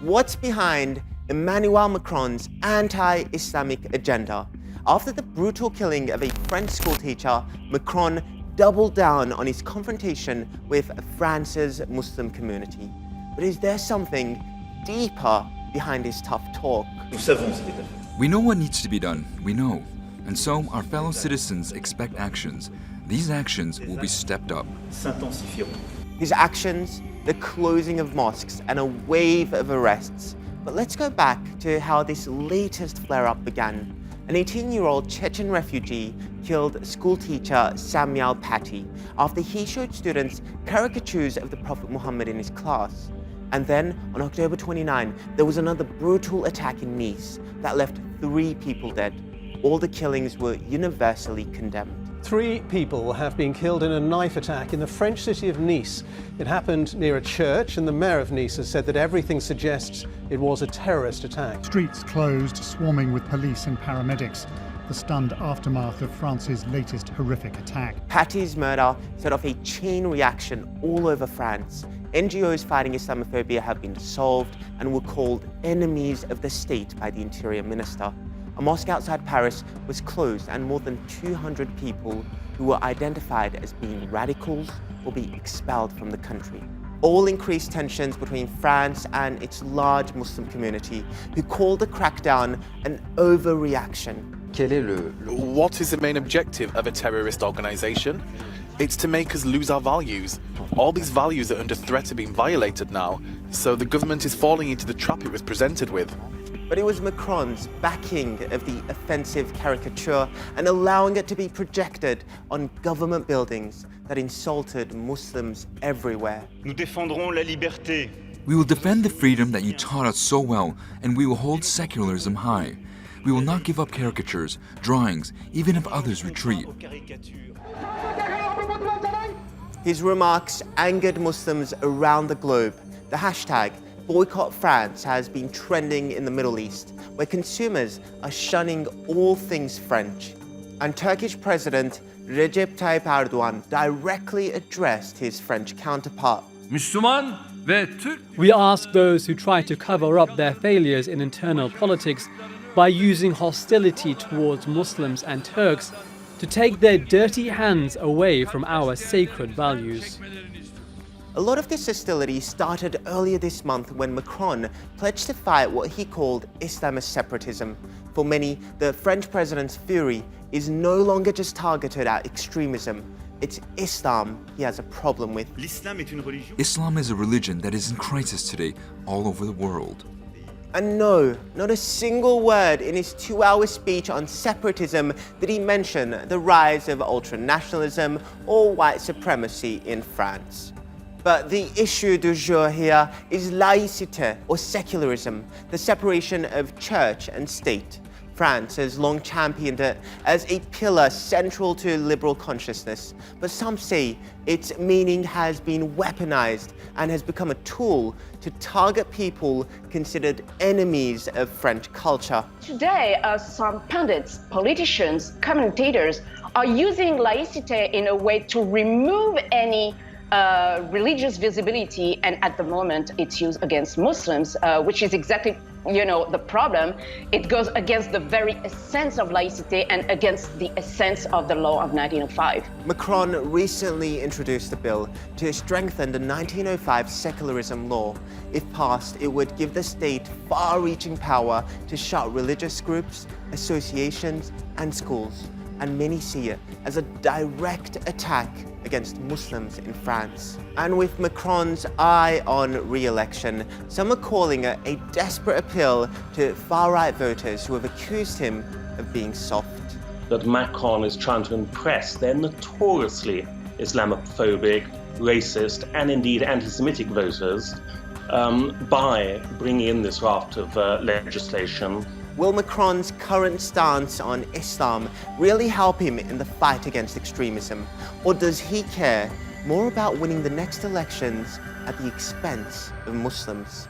what's behind Emmanuel Macron's anti-Islamic agenda? After the brutal killing of a French schoolteacher, Macron doubled down on his confrontation with France's Muslim community. But is there something deeper behind his tough talk? We know what needs to be done, we know. And so our fellow citizens expect actions. These actions will be stepped up. His actions, the closing of mosques and a wave of arrests. But let's go back to how this latest flare-up began. An 18-year-old Chechen refugee killed schoolteacher Samuel Paty after he showed students caricatures of the Prophet Muhammad in his class. And then, on October 29, there was another brutal attack in Nice that left 3 people dead. All the killings were universally condemned. 3 people have been killed in a knife attack in the French city of Nice. It happened near a church, and the mayor of Nice has said that everything suggests it was a terrorist attack. Streets closed, swarming with police and paramedics. The stunned aftermath of France's latest horrific attack. Paty's murder set off a chain reaction all over France. NGOs fighting Islamophobia have been dissolved and were called enemies of the state by the Interior Minister. A mosque outside Paris was closed and more than 200 people who were identified as being radicals will be expelled from the country. All increased tensions between France and its large Muslim community, who called the crackdown an overreaction. What is the main objective of a terrorist organization? It's to make us lose our values. All these values are under threat of being violated now, so the government is falling into the trap it was presented with. But it was Macron's backing of the offensive caricature and allowing it to be projected on government buildings that insulted Muslims everywhere. Nous défendrons la liberté. We will defend the freedom that you taught us so well, and we will hold secularism high. We will not give up caricatures, drawings, even if others retreat. His remarks angered Muslims around the globe. The hashtag Boycott France has been trending in the Middle East, where consumers are shunning all things French. And Turkish President Recep Tayyip Erdogan directly addressed his French counterpart. We ask those who try to cover up their failures in internal politics by using hostility towards Muslims and Turks to take their dirty hands away from our sacred values. A lot of this hostility started earlier this month when Macron pledged to fight what he called Islamist separatism. For many, the French president's fury is no longer just targeted at extremism. It's Islam he has a problem with. Islam is a religion that is in crisis today all over the world. And no, not a single word in his 2-hour speech on separatism did he mention the rise of ultranationalism or white supremacy in France. But the issue du jour here is laïcité, or secularism, the separation of church and state. France has long championed it as a pillar central to liberal consciousness, but some say its meaning has been weaponized and has become a tool to target people considered enemies of French culture. Today, some pundits, politicians, commentators are using laïcité in a way to remove any religious visibility, and at the moment it's used against Muslims, which is exactly, the problem. It goes against the very essence of laïcité and against the essence of the law of 1905. Macron recently introduced a bill to strengthen the 1905 secularism law. If passed, it would give the state far-reaching power to shut religious groups, associations, and schools. And many see it as a direct attack against Muslims in France. And with Macron's eye on re-election, some are calling it a desperate appeal to far-right voters who have accused him of being soft. That Macron is trying to impress their notoriously Islamophobic, racist, and indeed anti-Semitic voters by bringing in this raft of legislation. Will Macron's current stance on Islam really help him in the fight against extremism? Or does he care more about winning the next elections at the expense of Muslims?